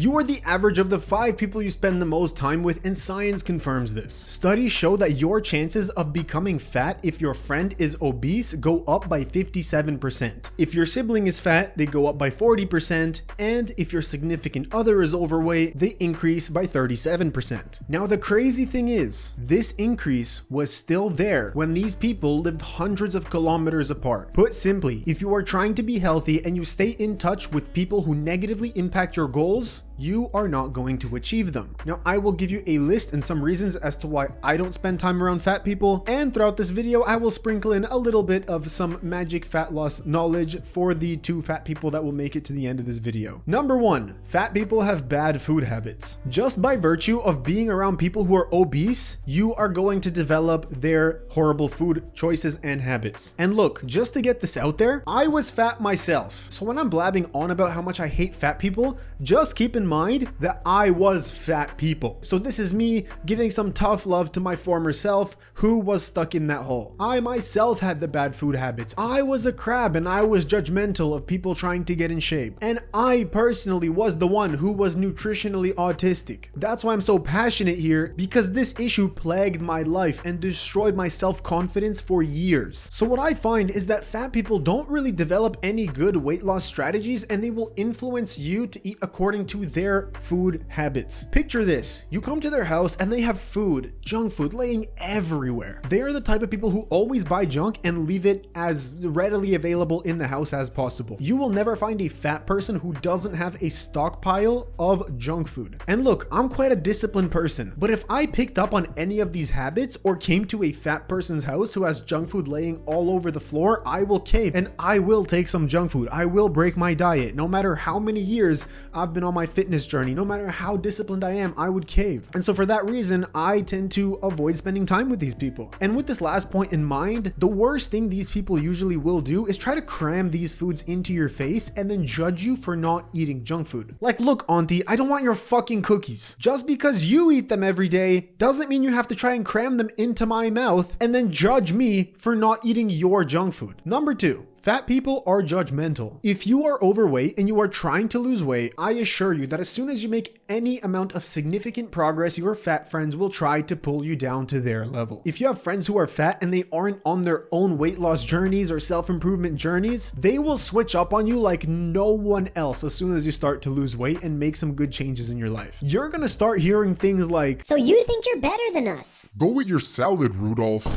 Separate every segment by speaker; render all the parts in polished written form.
Speaker 1: You are the average of the 5 people you spend the most time with, and science confirms this. Studies show that your chances of becoming fat if your friend is obese go up by 57%. If your sibling is fat, they go up by 40%, and if your significant other is overweight, they increase by 37%. Now the crazy thing is, this increase was still there when these people lived hundreds of kilometers apart. Put simply, if you are trying to be healthy and you stay in touch with people who negatively impact your goals, you are not going to achieve them. Now, I will give you a list and some reasons as to why I don't spend time around fat people, and throughout this video, I will sprinkle in a little bit of some magic fat loss knowledge for the 2 fat people that will make it to the end of this video. Number 1, fat people have bad food habits. Just by virtue of being around people who are obese, you are going to develop their horrible food choices and habits. And look, just to get this out there, I was fat myself. So when I'm blabbing on about how much I hate fat people, just keep in mind that I was fat people. So this is me giving some tough love to my former self who was stuck in that hole. I myself had the bad food habits. I was a crab and I was judgmental of people trying to get in shape. And I personally was the one who was nutritionally autistic. That's why I'm so passionate here, because this issue plagued my life and destroyed my self-confidence for years. So what I find is that fat people don't really develop any good weight loss strategies, and they will influence you to eat according to their food habits. Picture this, you come to their house and they have food, junk food laying everywhere. They are the type of people who always buy junk and leave it as readily available in the house as possible. You will never find a fat person who doesn't have a stockpile of junk food. And look, I'm quite a disciplined person, but if I picked up on any of these habits or came to a fat person's house who has junk food laying all over the floor, I will cave and I will take some junk food. I will break my diet. No matter how many years I've been on my fitness journey, no matter how disciplined I am, I would cave. And so for that reason, I tend to avoid spending time with these people. And with this last point in mind, the worst thing these people usually will do is try to cram these foods into your face and then judge you for not eating junk food. Like, look, auntie, I don't want your fucking cookies. Just because you eat them every day doesn't mean you have to try and cram them into my mouth and then judge me for not eating your junk food. Number 2. Fat people are judgmental. If you are overweight and you are trying to lose weight, I assure you that as soon as you make any amount of significant progress, your fat friends will try to pull you down to their level. If you have friends who are fat and they aren't on their own weight loss journeys or self-improvement journeys, they will switch up on you like no one else as soon as you start to lose weight and make some good changes in your life. You're gonna start hearing things like,
Speaker 2: "So you think you're better than us?
Speaker 3: Go eat your salad, Rudolph.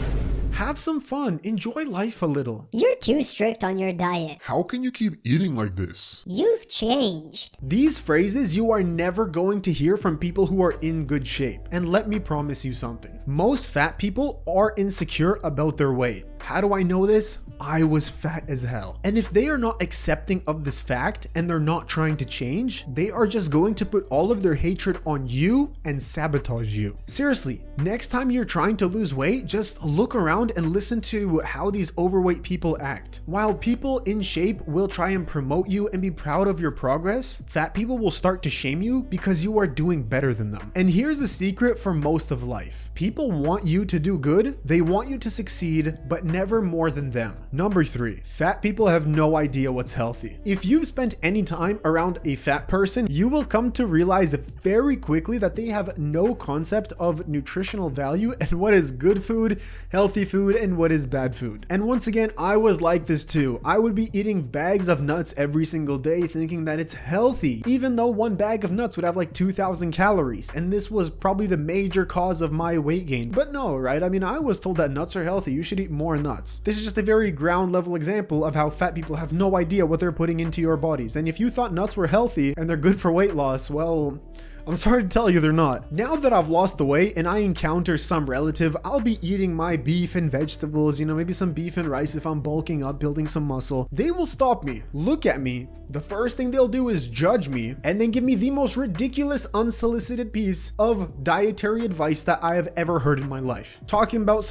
Speaker 1: Have some fun, enjoy life a little.
Speaker 2: You're too strict on your diet.
Speaker 3: How can you keep eating like this?
Speaker 2: You've changed."
Speaker 1: These phrases you are never going to hear from people who are in good shape. And let me promise you something. Most fat people are insecure about their weight. How do I know this? I was fat as hell. And if they are not accepting of this fact and they're not trying to change, they are just going to put all of their hatred on you and sabotage you. Seriously, next time you're trying to lose weight, just look around and listen to how these overweight people act. While people in shape will try and promote you and be proud of your progress, fat people will start to shame you because you are doing better than them. And here's a secret for most of life. People want you to do good, they want you to succeed, but never more than them. Number 3, fat people have no idea what's healthy. If you've spent any time around a fat person, you will come to realize very quickly that they have no concept of nutritional value and what is good food, healthy food, and what is bad food. And once again, I was like this too. I would be eating bags of nuts every single day thinking that it's healthy, even though one bag of nuts would have like 2,000 calories. And this was probably the major cause of my weight gain. But no, right? I mean, I was told that nuts are healthy. You should eat more nuts. This is just a very ground level example of how fat people have no idea what they're putting into your bodies. And if you thought nuts were healthy and they're good for weight loss, well, I'm sorry to tell you they're not. Now that I've lost the weight and I encounter some relative, I'll be eating my beef and vegetables, maybe some beef and rice if I'm bulking up, building some muscle. They will stop me, look at me. The first thing they'll do is judge me and then give me the most ridiculous unsolicited piece of dietary advice that I have ever heard in my life. Talking about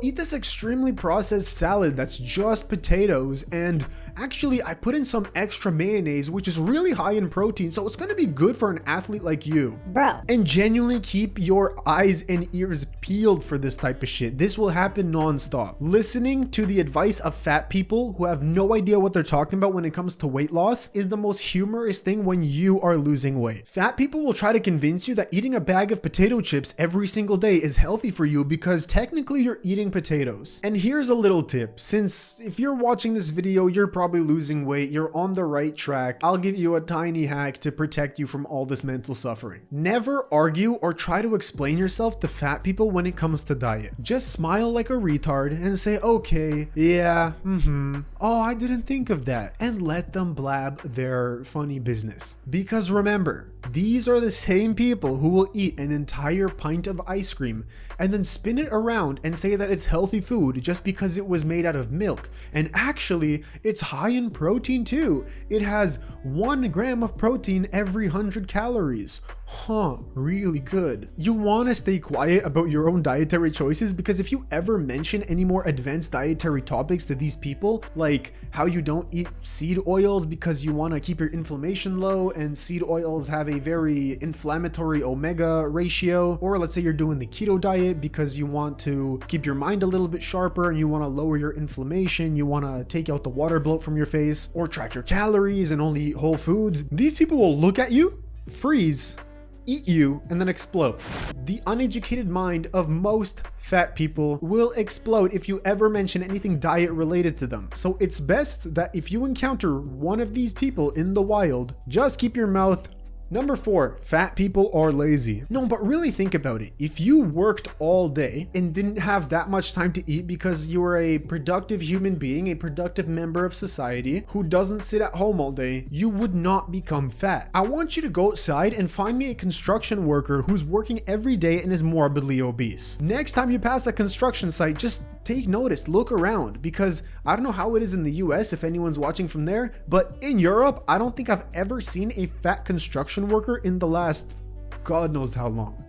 Speaker 1: eat this extremely processed salad that's just potatoes, and actually I put in some extra mayonnaise which is really high in protein, so it's going to be good for an athlete like you.
Speaker 2: Bro.
Speaker 1: And genuinely keep your eyes and ears peeled for this type of shit. This will happen non-stop. Listening to the advice of fat people who have no idea what they're talking about when it comes to weight loss is the most humorous thing when you are losing weight. Fat people will try to convince you that eating a bag of potato chips every single day is healthy for you because technically you're eating potatoes. And here's a little tip. Since if you're watching this video, you're probably losing weight, you're on the right track, I'll give you a tiny hack to protect you from all this mental suffering. Never argue or try to explain yourself to fat people when it comes to diet. Just smile like a retard and say, okay, yeah, oh, I didn't think of that, and let them blab their funny business. Because remember, these are the same people who will eat an entire pint of ice cream and then spin it around and say that it's healthy food just because it was made out of milk. And actually, it's high in protein too. It has 1 gram of protein every 100 calories. Huh, really good. You want to stay quiet about your own dietary choices because if you ever mention any more advanced dietary topics to these people, like how you don't eat seed oils because you want to keep your inflammation low and seed oils have a very inflammatory omega ratio, or let's say you're doing the keto diet because you want to keep your mind a little bit sharper and you want to lower your inflammation, you want to take out the water bloat from your face, or track your calories and only eat whole foods, these people will look at you, freeze, eat you, and then explode. The uneducated mind of most fat people will explode if you ever mention anything diet related to them. So it's best that if you encounter one of these people in the wild, just keep your mouth. Number 4, fat people are lazy. No, but really think about it. If you worked all day and didn't have that much time to eat because you were a productive human being, a productive member of society who doesn't sit at home all day, you would not become fat. I want you to go outside and find me a construction worker who's working every day and is morbidly obese. Next time you pass a construction site, just take notice, look around, because I don't know how it is in the US if anyone's watching from there, but in Europe, I don't think I've ever seen a fat construction worker in the last God knows how long.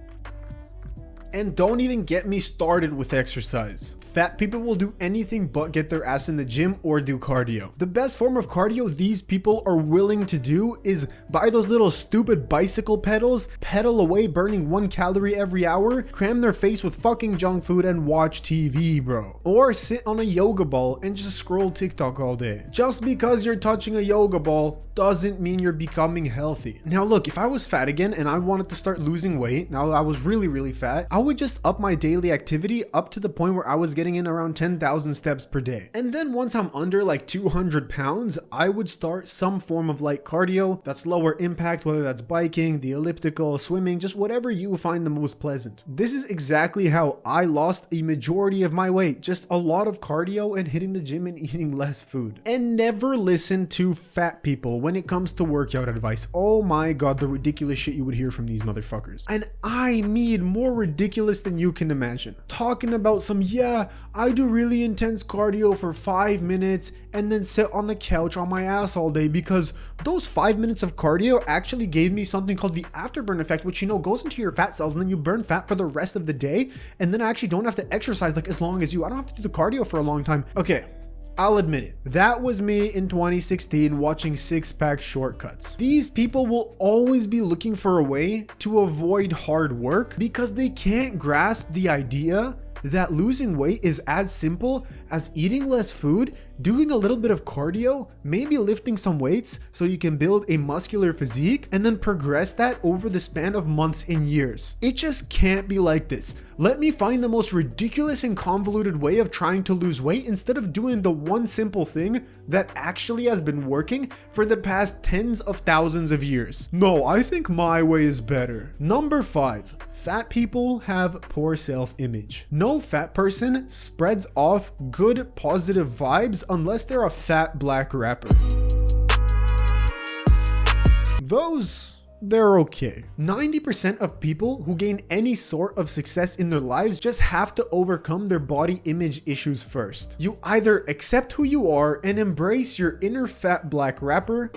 Speaker 1: And don't even get me started with exercise. Fat people will do anything but get their ass in the gym or do cardio. The best form of cardio these people are willing to do is buy those little stupid bicycle pedals, pedal away burning 1 calorie every hour, cram their face with fucking junk food and watch TV, bro. Or sit on a yoga ball and just scroll TikTok all day. Just because you're touching a yoga ball doesn't mean you're becoming healthy. Now look, if I was fat again and I wanted to start losing weight, now I was really fat, I would just up my daily activity up to the point where I was getting in around 10,000 steps per day. And then once I'm under like 200 pounds, I would start some form of light cardio that's lower impact, whether that's biking, the elliptical, swimming, just whatever you find the most pleasant. This is exactly how I lost a majority of my weight, just a lot of cardio and hitting the gym and eating less food. And never listen to fat people when it comes to workout advice. Oh my god, the ridiculous shit you would hear from these motherfuckers. And I mean more ridiculous than you can imagine. Talking about some, yeah, I do really intense cardio for 5 minutes and then sit on the couch on my ass all day because those 5 minutes of cardio actually gave me something called the afterburn effect, which goes into your fat cells and then you burn fat for the rest of the day, and then I actually don't have to exercise like as long as you. I don't have to do the cardio for a long time. Okay, I'll admit it. That was me in 2016 watching six-pack shortcuts. These people will always be looking for a way to avoid hard work because they can't grasp the idea that losing weight is as simple as eating less food, doing a little bit of cardio, maybe lifting some weights so you can build a muscular physique, and then progress that over the span of months and years. It just can't be like this. Let me find the most ridiculous and convoluted way of trying to lose weight instead of doing the one simple thing that actually has been working for the past tens of thousands of years. No, I think my way is better. Number 5, fat people have poor self-image. No fat person spreads off good positive vibes unless they're a fat black rapper. They're okay. 90% of people who gain any sort of success in their lives just have to overcome their body image issues first. You either accept who you are and embrace your inner fat black rapper,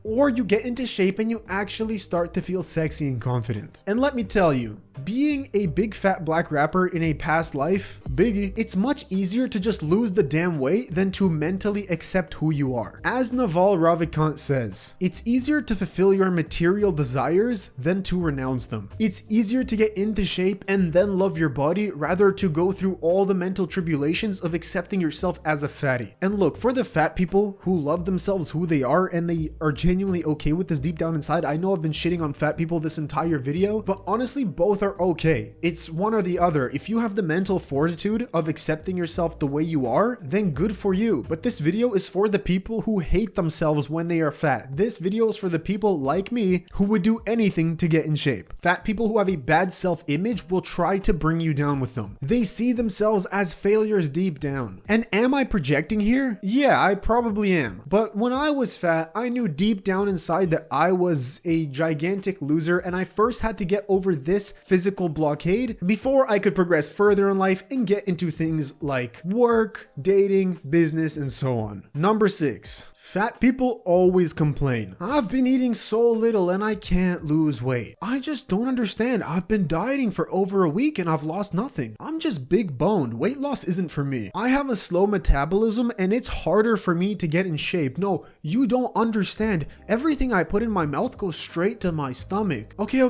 Speaker 1: or you get into shape and you actually start to feel sexy and confident. And let me tell you, Being a big fat black rapper in a past life, Biggie, it's much easier to just lose the damn weight than to mentally accept who you are. As Naval Ravikant says, it's easier to fulfill your material desires than to renounce them. It's easier to get into shape and then love your body rather to go through all the mental tribulations of accepting yourself as a fatty. And look, for the fat people who love themselves who they are and they are genuinely okay with this deep down inside, I know I've been shitting on fat people this entire video, but honestly, both are okay. It's one or the other. If you have the mental fortitude of accepting yourself the way you are, then good for you. But this video is for the people who hate themselves when they are fat. This video is for the people like me who would do anything to get in shape. Fat people who have a bad self-image will try to bring you down with them. They see themselves as failures deep down. And am I projecting here? Yeah, I probably am. But when I was fat, I knew deep down inside that I was a gigantic loser, and I first had to get over this physical blockade before I could progress further in life and get into things like work, dating, business, and so on. Number 6. Fat people always complain. I've been eating so little and I can't lose weight. I just don't understand. I've been dieting for over a week and I've lost nothing. I'm just big boned. Weight loss isn't for me. I have a slow metabolism and it's harder for me to get in shape. No, you don't understand. Everything I put in my mouth goes straight to my stomach. Okay,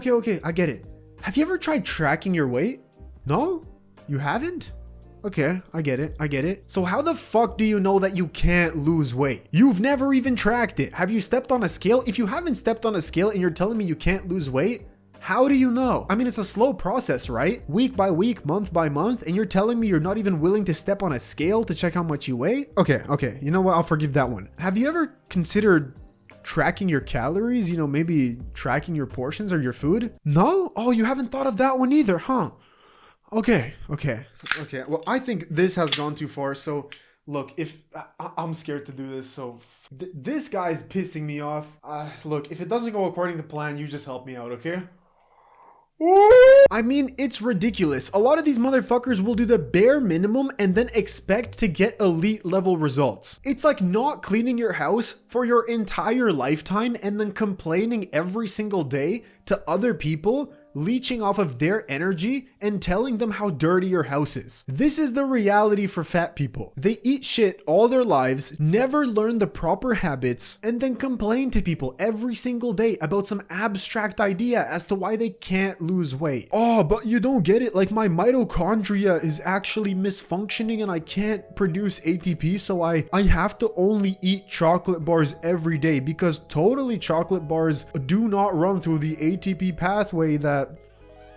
Speaker 1: I get it. Have you ever tried tracking your weight? No? You haven't? Okay, I get it. So how the fuck do you know that you can't lose weight? You've never even tracked it. Have you stepped on a scale? If you haven't stepped on a scale and you're telling me you can't lose weight, how do you know? I mean, it's a slow process, right? Week by week, month by month, and you're telling me you're not even willing to step on a scale to check how much you weigh? Okay, you know what? I'll forgive that one. Have you ever considered tracking your calories? You know, maybe tracking your portions or your food? No? Oh, you haven't thought of that one either, huh? Okay. Well, I think this has gone too far. So look, if I'm scared to do this, so this guy's pissing me off. Look, if it doesn't go according to plan, you just help me out, okay? I mean, it's ridiculous. A lot of these motherfuckers will do the bare minimum and then expect to get elite level results. It's like not cleaning your house for your entire lifetime and then complaining every single day to other people, leeching off of their energy and telling them how dirty your house is. This is the reality for fat people. They eat shit all their lives, never learn the proper habits, and then complain to people every single day about some abstract idea as to why they can't lose weight. Oh, but you don't get it. Like, my mitochondria is actually misfunctioning and I can't produce ATP, so I have to only eat chocolate bars every day because totally chocolate bars do not run through the ATP pathway that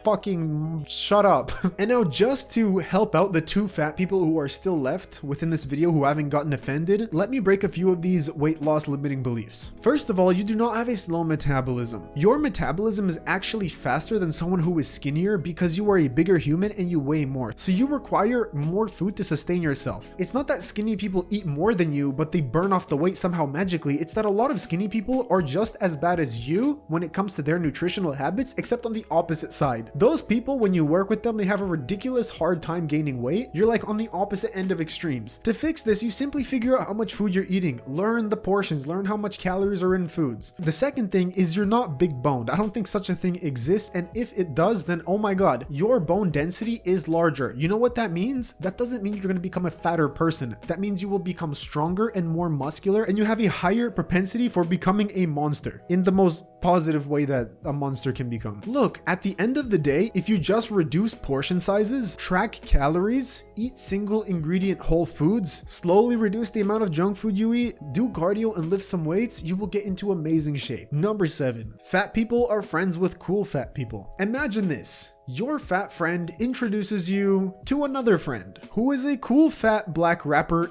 Speaker 1: fucking shut up. And now, just to help out the 2 fat people who are still left within this video who haven't gotten offended, let me break a few of these weight loss limiting beliefs. First of all, you do not have a slow metabolism. Your metabolism is actually faster than someone who is skinnier because you are a bigger human and you weigh more. So you require more food to sustain yourself. It's not that skinny people eat more than you, but they burn off the weight somehow magically. It's that a lot of skinny people are just as bad as you when it comes to their nutritional habits, except on the opposite side. Those people, when you work with them, they have a ridiculous hard time gaining weight. You're like on the opposite end of extremes. To fix this, you simply figure out how much food you're eating, learn the portions, learn how much calories are in foods. The second thing is you're not big boned. I don't think such a thing exists, and if it does, then oh my god, your bone density is larger. You know what that means? That doesn't mean you're going to become a fatter person. That means you will become stronger and more muscular, and you have a higher propensity for becoming a monster in the most positive way that a monster can become. Look, at the end of the day, if you just reduce portion sizes, track calories, eat single ingredient whole foods, slowly reduce the amount of junk food you eat, do cardio and lift some weights, you will get into amazing shape. Number 7, fat people are friends with cool fat people. Imagine this. Your fat friend introduces you to another friend who is a cool fat black rapper,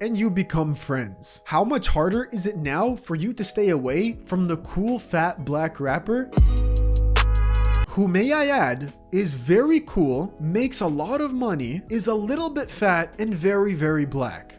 Speaker 1: and you become friends. How much harder is it now for you to stay away from the cool fat black rapper, who, may I add, is very cool, makes a lot of money, is a little bit fat, and very, very black?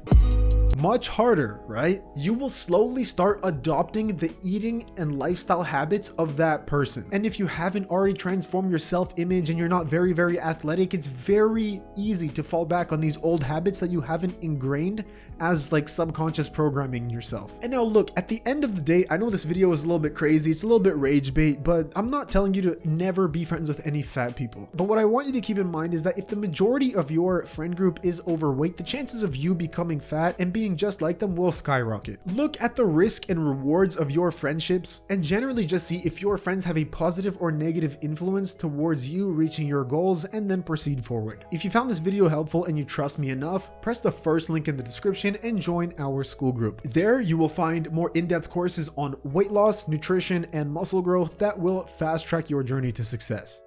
Speaker 1: much harder, right? You will slowly start adopting the eating and lifestyle habits of that person. And if you haven't already transformed your self-image and you're not very athletic, it's very easy to fall back on these old habits that you haven't ingrained as like subconscious programming in yourself. And now look, at the end of the day, I know this video is a little bit crazy, it's a little bit rage bait, but I'm not telling you to never be friends with any fat people. But what I want you to keep in mind is that if the majority of your friend group is overweight, the chances of you becoming fat and being just like them will skyrocket. Look at the risk and rewards of your friendships and generally just see if your friends have a positive or negative influence towards you reaching your goals, and then proceed forward. If you found this video helpful and you trust me enough, press the first link in the description and join our school group. There you will find more in-depth courses on weight loss, nutrition, and muscle growth that will fast track your journey to success.